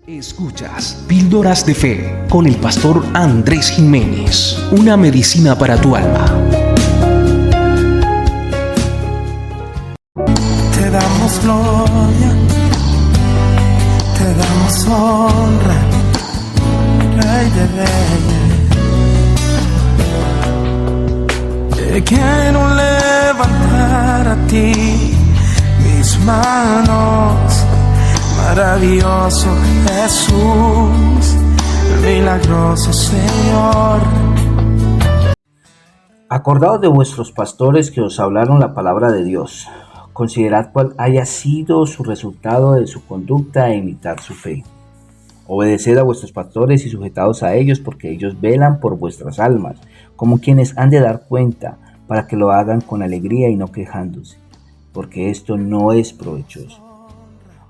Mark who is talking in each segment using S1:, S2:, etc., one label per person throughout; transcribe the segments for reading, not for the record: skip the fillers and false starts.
S1: Escuchas Píldoras de Fe con el pastor Andrés Jiménez, una medicina para tu alma.
S2: Te damos gloria, te damos honra, Rey de Reyes. Te quiero levantar a ti mis manos. Maravilloso Jesús, milagroso Señor.
S3: Acordaos de vuestros pastores que os hablaron la palabra de Dios. Considerad cuál haya sido su resultado de su conducta e imitar su fe. Obedeced a vuestros pastores y sujetaos a ellos, porque ellos velan por vuestras almas, como quienes han de dar cuenta, para que lo hagan con alegría y no quejándose, porque esto no es provechoso.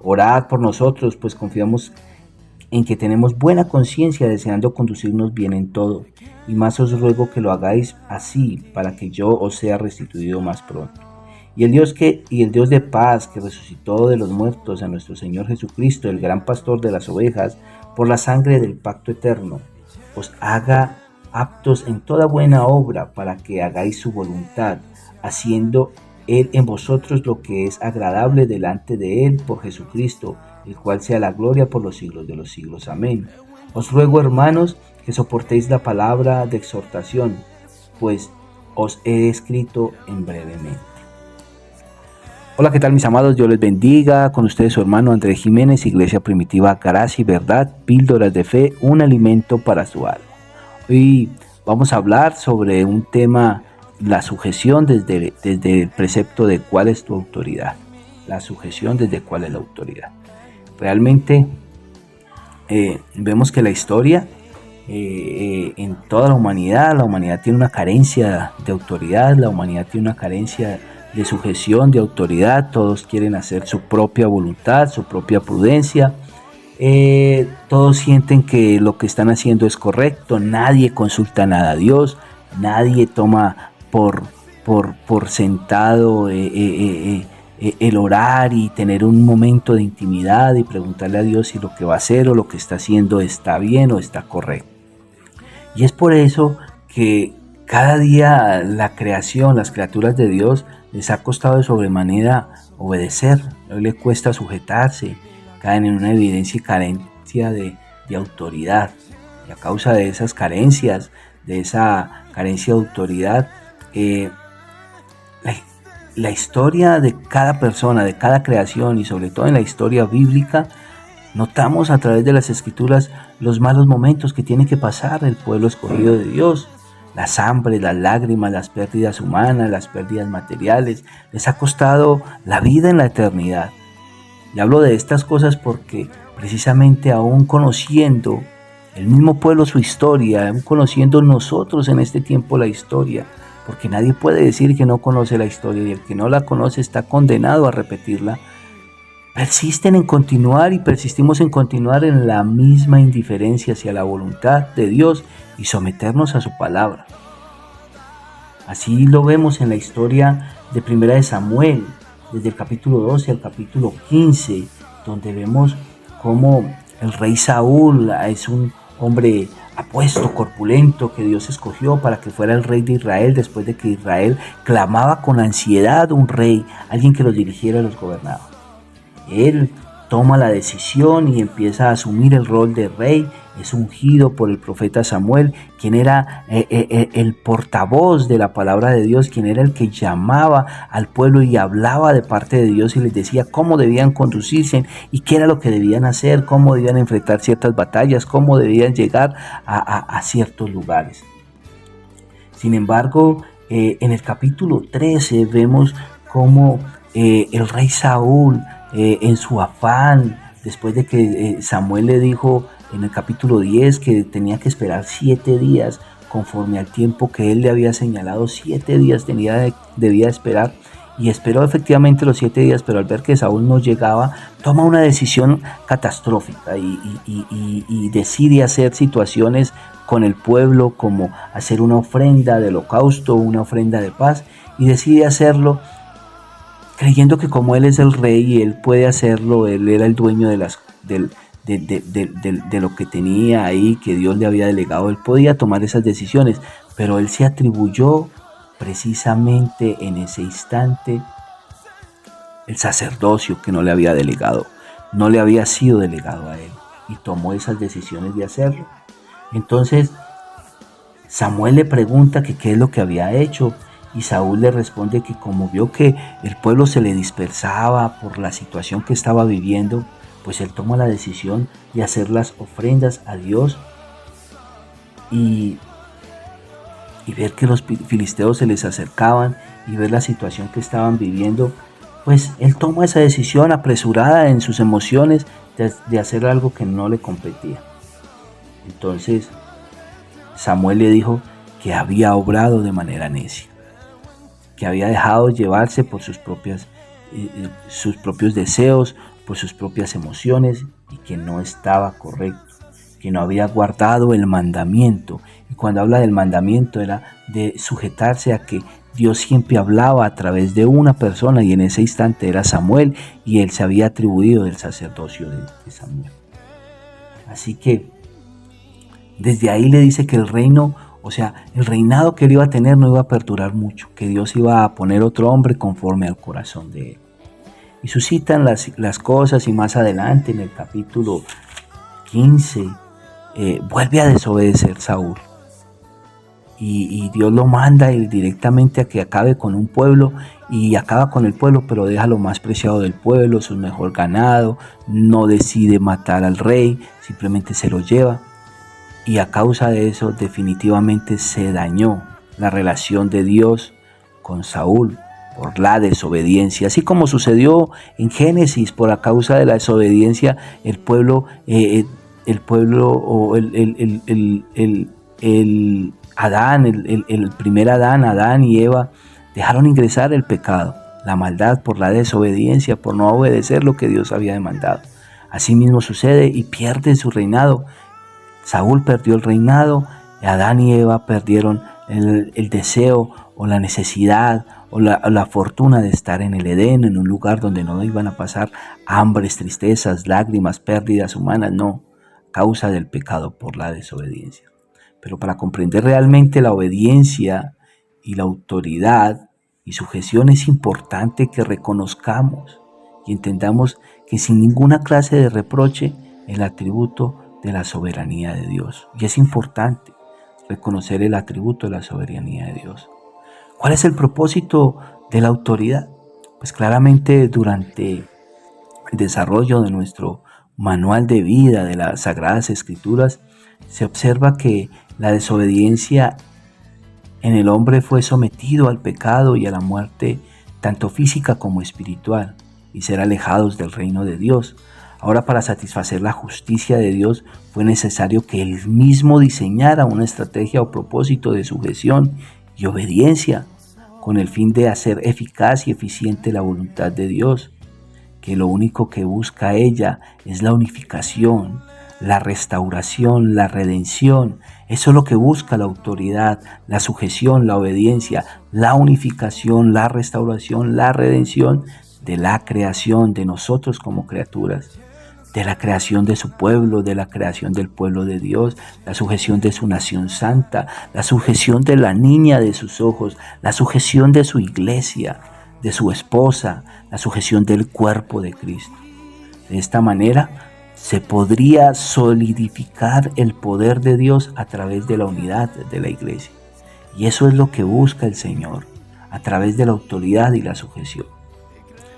S3: Orad por nosotros, pues confiamos en que tenemos buena conciencia, deseando conducirnos bien en todo. Y más os ruego que lo hagáis así, para que yo os sea restituido más pronto. Y el Dios de paz, que resucitó de los muertos a nuestro Señor Jesucristo, el gran pastor de las ovejas, por la sangre del pacto eterno, os haga aptos en toda buena obra, para que hagáis su voluntad, haciendo Él en vosotros lo que es agradable delante de Él por Jesucristo, el cual sea la gloria por los siglos de los siglos. Amén. Os ruego, hermanos, que soportéis la palabra de exhortación, pues os he escrito en brevemente. Hola, ¿qué tal, mis amados? Dios les bendiga. Con ustedes su hermano Andrés Jiménez, Iglesia Primitiva Gracia y Verdad, Píldoras de Fe, un alimento para su alma. Hoy vamos a hablar sobre un tema, la sujeción desde el precepto de cuál es tu autoridad. La sujeción desde cuál es la autoridad. Realmente vemos que la historia, en toda la humanidad tiene una carencia de autoridad, la humanidad tiene una carencia de sujeción, de autoridad. Todos quieren hacer su propia voluntad, su propia prudencia. Todos sienten que lo que están haciendo es correcto, nadie consulta nada a Dios, nadie toma por sentado el orar y tener un momento de intimidad y preguntarle a Dios si lo que va a hacer o lo que está haciendo está bien o está correcto. Y es por eso que cada día la creación, las criaturas de Dios, les ha costado de sobremanera obedecer. Hoy les cuesta sujetarse, caen en una evidencia y carencia de autoridad. Y a causa de esas carencias, de esa carencia de autoridad, la historia de cada persona, de cada creación y sobre todo en la historia bíblica, notamos a través de las escrituras los malos momentos que tiene que pasar el pueblo escogido de Dios. Las hambres, las lágrimas, las pérdidas humanas, las pérdidas materiales, les ha costado la vida en la eternidad. Y hablo de estas cosas porque precisamente aún conociendo el mismo pueblo su historia, aún conociendo nosotros en este tiempo la historia, porque nadie puede decir que no conoce la historia y el que no la conoce está condenado a repetirla, persisten en continuar y persistimos en continuar en la misma indiferencia hacia la voluntad de Dios y someternos a su palabra. Así lo vemos en la historia de Primera de Samuel, desde el capítulo 12 al capítulo 15, donde vemos cómo el rey Saúl es un hombre apuesto, corpulento, que Dios escogió para que fuera el rey de Israel, después de que Israel clamaba con ansiedad un rey, alguien que los dirigiera y los gobernaba. Él toma la decisión y empieza a asumir el rol de rey. Es ungido por el profeta Samuel, quien era el portavoz de la palabra de Dios, quien era el que llamaba al pueblo y hablaba de parte de Dios y les decía cómo debían conducirse y qué era lo que debían hacer, cómo debían enfrentar ciertas batallas, cómo debían llegar a ciertos lugares. Sin embargo, en el capítulo 13 vemos cómo el rey Saúl, en su afán, después de que Samuel le dijo en el capítulo 10 que tenía que esperar 7 días conforme al tiempo que él le había señalado, 7 días debía esperar, y esperó efectivamente los 7 días, pero al ver que Saúl no llegaba, toma una decisión catastrófica y decide hacer situaciones con el pueblo, como hacer una ofrenda de holocausto, una ofrenda de paz, y decide hacerlo creyendo que como él es el rey y él puede hacerlo, él era el dueño de lo que tenía ahí, que Dios le había delegado. Él podía tomar esas decisiones, pero él se atribuyó precisamente en ese instante el sacerdocio que no le había delegado, no le había sido delegado a él, y tomó esas decisiones de hacerlo. Entonces Samuel le pregunta que qué es lo que había hecho, y Saúl le responde que como vio que el pueblo se le dispersaba por la situación que estaba viviendo, pues él toma la decisión de hacer las ofrendas a Dios y ver que los filisteos se les acercaban y ver la situación que estaban viviendo. Pues él toma esa decisión apresurada en sus emociones de hacer algo que no le competía. Entonces Samuel le dijo que había obrado de manera necia, que había dejado llevarse por sus propios deseos, por sus propias emociones, y que no estaba correcto, que no había guardado el mandamiento. Y cuando habla del mandamiento era de sujetarse a que Dios siempre hablaba a través de una persona, y en ese instante era Samuel, y él se había atribuido el sacerdocio de Samuel. Así que desde ahí le dice que el reino, o sea, el reinado que él iba a tener no iba a perdurar mucho, que Dios iba a poner otro hombre conforme al corazón de él. Y suscitan las cosas, y más adelante en el capítulo 15 vuelve a desobedecer Saúl. Y Dios lo manda directamente a que acabe con un pueblo, y acaba con el pueblo, pero deja lo más preciado del pueblo, su mejor ganado. No decide matar al rey, simplemente se lo lleva. Y a causa de eso definitivamente se dañó la relación de Dios con Saúl por la desobediencia. Así como sucedió en Génesis, por a causa de la desobediencia, el primer Adán y Eva dejaron ingresar el pecado, la maldad, por la desobediencia, por no obedecer lo que Dios había demandado. Así mismo sucede, y pierden su reinado. Saúl perdió el reinado, Adán y Eva perdieron el deseo o la necesidad o la fortuna de estar en el Edén, en un lugar donde no iban a pasar hambres, tristezas, lágrimas, pérdidas humanas, no, causa del pecado por la desobediencia. Pero para comprender realmente la obediencia y la autoridad y sujeción, es importante que reconozcamos y entendamos que sin ninguna clase de reproche el atributo de la soberanía de Dios. Y es importante reconocer el atributo de la soberanía de Dios. ¿Cuál es el propósito de la autoridad? Pues claramente durante el desarrollo de nuestro manual de vida de las Sagradas Escrituras se observa que la desobediencia en el hombre fue sometido al pecado y a la muerte, tanto física como espiritual, y ser alejados del reino de Dios. Ahora, para satisfacer la justicia de Dios, fue necesario que Él mismo diseñara una estrategia o propósito de sujeción y obediencia, con el fin de hacer eficaz y eficiente la voluntad de Dios, que lo único que busca ella es la unificación, la restauración, la redención. Eso es lo que busca la autoridad, la sujeción, la obediencia, la unificación, la restauración, la redención de la creación, de nosotros como criaturas, de la creación de su pueblo, de la creación del pueblo de Dios, la sujeción de su nación santa, la sujeción de la niña de sus ojos, la sujeción de su iglesia, de su esposa, la sujeción del cuerpo de Cristo. De esta manera se podría solidificar el poder de Dios a través de la unidad de la iglesia. Y eso es lo que busca el Señor, a través de la autoridad y la sujeción.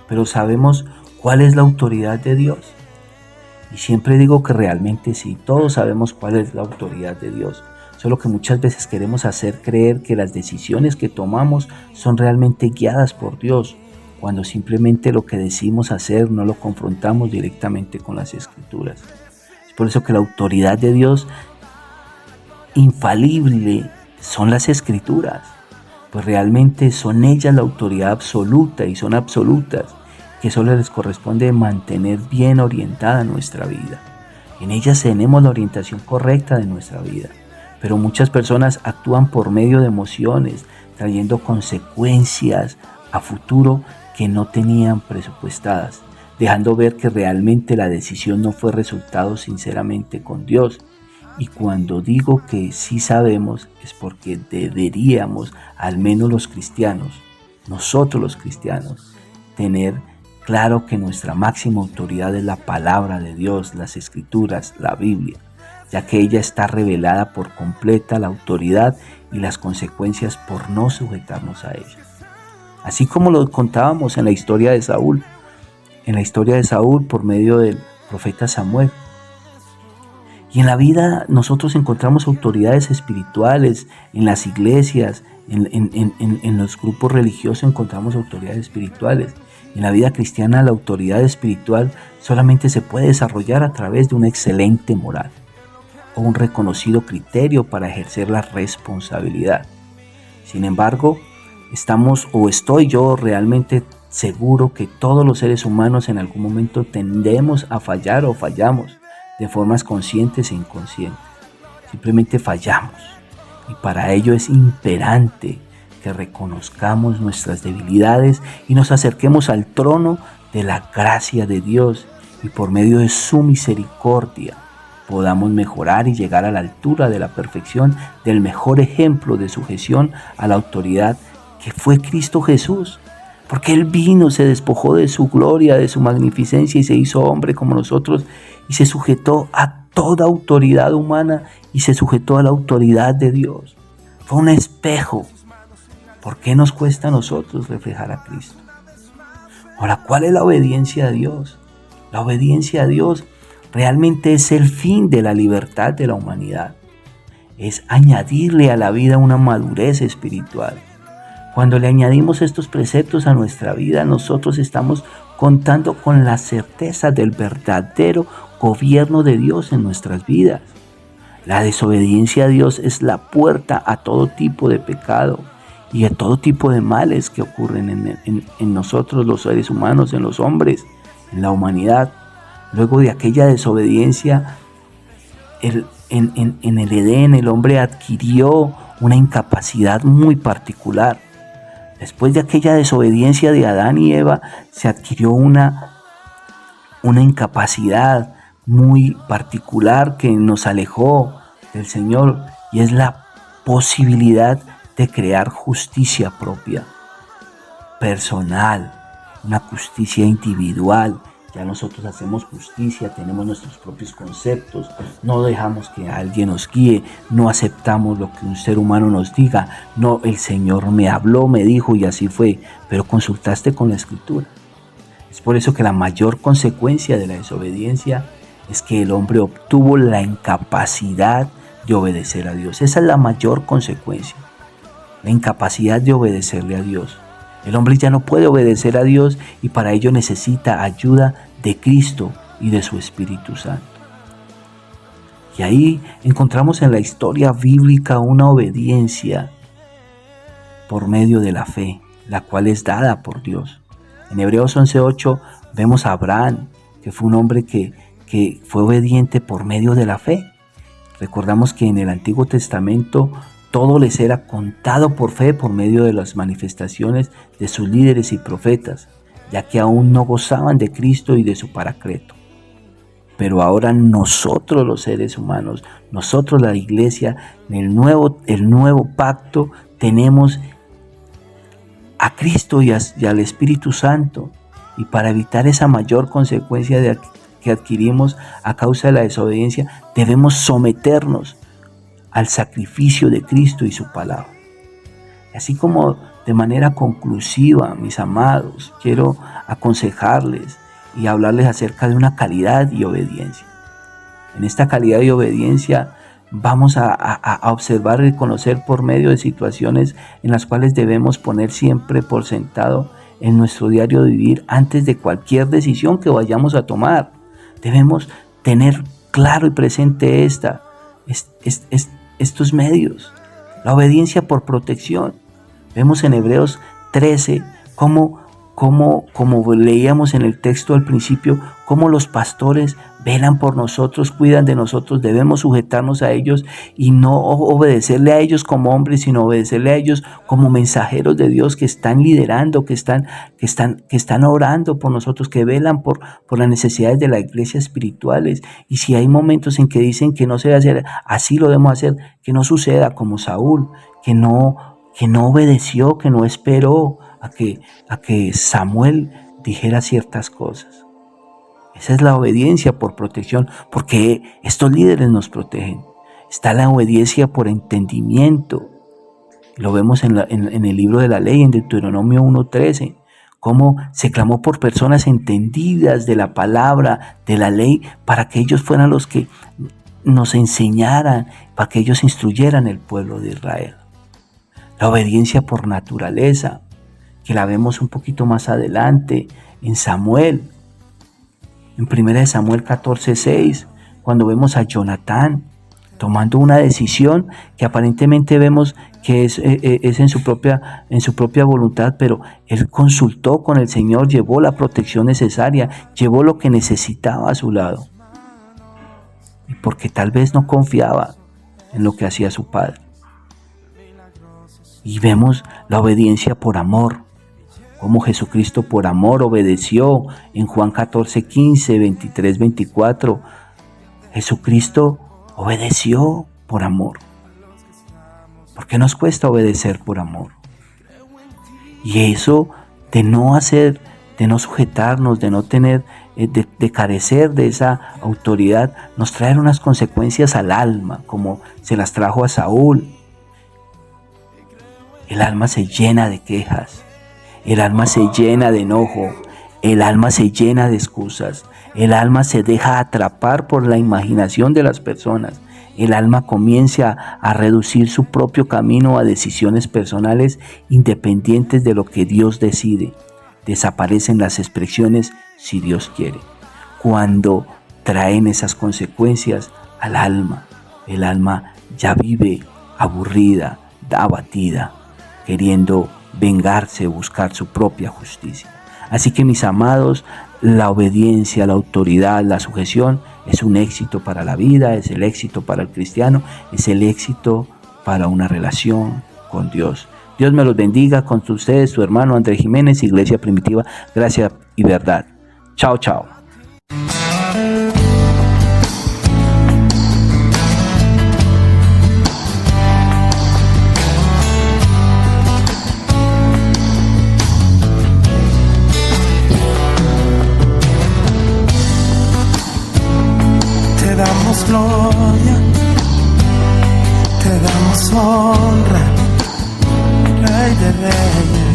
S3: Pero ¿sabemos cuál es la autoridad de Dios? Y siempre digo que realmente sí, todos sabemos cuál es la autoridad de Dios. Solo que muchas veces queremos hacer creer que las decisiones que tomamos son realmente guiadas por Dios, cuando simplemente lo que decimos hacer no lo confrontamos directamente con las Escrituras. Es por eso que la autoridad de Dios infalible son las Escrituras, pues realmente son ellas la autoridad absoluta, y son absolutas, que solo les corresponde mantener bien orientada nuestra vida. En ellas tenemos la orientación correcta de nuestra vida, pero muchas personas actúan por medio de emociones, trayendo consecuencias a futuro que no tenían presupuestadas. dejando ver que realmente la decisión no fue resultado sinceramente con Dios. Y cuando digo que sí sabemos es porque deberíamos, al menos los cristianos, nosotros los cristianos, tener claro que nuestra máxima autoridad es la palabra de Dios, las Escrituras, la Biblia, ya que ella está revelada por completa la autoridad y las consecuencias por no sujetarnos a ella. Así como lo contábamos en la historia de Saúl, por medio del profeta Samuel. Y en la vida nosotros encontramos autoridades espirituales, en las iglesias, en los grupos religiosos encontramos autoridades espirituales. En la vida cristiana la autoridad espiritual solamente se puede desarrollar a través de una excelente moral o un reconocido criterio para ejercer la responsabilidad. Sin embargo, estoy yo realmente seguro que todos los seres humanos en algún momento tendemos a fallar o fallamos de formas conscientes e inconscientes. Simplemente fallamos y para ello es imperante que reconozcamos nuestras debilidades y nos acerquemos al trono de la gracia de Dios y por medio de su misericordia podamos mejorar y llegar a la altura de la perfección del mejor ejemplo de sujeción a la autoridad que fue Cristo Jesús. Porque Él vino, se despojó de su gloria, de su magnificencia y se hizo hombre como nosotros y se sujetó a toda autoridad humana y se sujetó a la autoridad de Dios. Fue un espejo. ¿Por qué nos cuesta a nosotros reflejar a Cristo? Ahora, ¿cuál es la obediencia a Dios? La obediencia a Dios realmente es el fin de la libertad de la humanidad. Es añadirle a la vida una madurez espiritual. Cuando le añadimos estos preceptos a nuestra vida, nosotros estamos contando con la certeza del verdadero gobierno de Dios en nuestras vidas. La desobediencia a Dios es la puerta a todo tipo de pecado y a todo tipo de males que ocurren en nosotros los seres humanos, en los hombres, en la humanidad. Luego de aquella desobediencia, en el Edén el hombre adquirió una incapacidad muy particular. Después de aquella desobediencia de Adán y Eva, se adquirió una incapacidad muy particular que nos alejó del Señor y es la posibilidad de crear justicia propia, personal, una justicia individual. Ya nosotros hacemos justicia, tenemos nuestros propios conceptos, no dejamos que alguien nos guíe, no aceptamos lo que un ser humano nos diga. No, el Señor me habló, me dijo y así fue, pero consultaste con la Escritura. Es por eso que la mayor consecuencia de la desobediencia es que el hombre obtuvo la incapacidad de obedecer a Dios. Esa es la mayor consecuencia, la incapacidad de obedecerle a Dios. El hombre ya no puede obedecer a Dios y para ello necesita ayuda de Cristo y de su Espíritu Santo. Y ahí encontramos en la historia bíblica una obediencia por medio de la fe, la cual es dada por Dios. En Hebreos 11:8 vemos a Abraham, que fue un hombre que fue obediente por medio de la fe. Recordamos que en el Antiguo Testamento todo les era contado por fe por medio de las manifestaciones de sus líderes y profetas, ya que aún no gozaban de Cristo y de su Paracleto. Pero ahora nosotros los seres humanos, nosotros la iglesia, en el nuevo pacto tenemos a Cristo y al Espíritu Santo. Y para evitar esa mayor consecuencia que adquirimos a causa de la desobediencia, debemos someternos al sacrificio de Cristo y su palabra. Así como de manera conclusiva, mis amados, quiero aconsejarles y hablarles acerca de una calidad y obediencia. En esta calidad y obediencia vamos a observar y conocer por medio de situaciones en las cuales debemos poner siempre por sentado en nuestro diario vivir antes de cualquier decisión que vayamos a tomar. Debemos tener claro y presente estos medios. La obediencia por protección. Vemos en Hebreos 13 cómo como leíamos en el texto al principio, cómo los pastores velan por nosotros, cuidan de nosotros, debemos sujetarnos a ellos y no obedecerle a ellos como hombres, sino obedecerle a ellos como mensajeros de Dios que están liderando, que están orando por nosotros, que velan por las necesidades de la iglesia espirituales. Y si hay momentos en que dicen que no se debe hacer, así lo debemos hacer, que no suceda como Saúl, que no obedeció, que no esperó a que Samuel dijera ciertas cosas. Esa es la obediencia por protección, porque estos líderes nos protegen. Está la obediencia por entendimiento. Lo vemos en el libro de la ley, en Deuteronomio 1:13, cómo se clamó por personas entendidas de la palabra, de la ley, para que ellos fueran los que nos enseñaran, para que ellos instruyeran el pueblo de Israel. La obediencia por naturaleza, que la vemos un poquito más adelante en Samuel. En 1 Samuel 14:6, cuando vemos a Jonatán tomando una decisión que aparentemente vemos que es en su propia voluntad, pero él consultó con el Señor, llevó la protección necesaria, llevó lo que necesitaba a su lado. Y porque tal vez no confiaba en lo que hacía su padre. Y vemos la obediencia por amor, como Jesucristo por amor obedeció en Juan 14:15, 23, 24. Jesucristo obedeció por amor. ¿Por qué nos cuesta obedecer por amor? Y eso de no sujetarnos, de no tener, de carecer de esa autoridad, nos trae unas consecuencias al alma, como se las trajo a Saúl. El alma se llena de quejas. El alma se llena de enojo, el alma se llena de excusas, el alma se deja atrapar por la imaginación de las personas, el alma comienza a reducir su propio camino a decisiones personales independientes de lo que Dios decide. Desaparecen las expresiones si Dios quiere. Cuando traen esas consecuencias al alma, el alma ya vive aburrida, abatida, queriendo vengarse, buscar su propia justicia. Así que, mis amados, la obediencia, la autoridad, la sujeción es un éxito para la vida, es el éxito para el cristiano, es el éxito para una relación con Dios. Dios me los bendiga. Con ustedes, su hermano Andrés Jiménez, Iglesia Primitiva, Gracia y Verdad. Chao, chao.
S2: Te damos gloria, te damos honra, Rey de Reyes.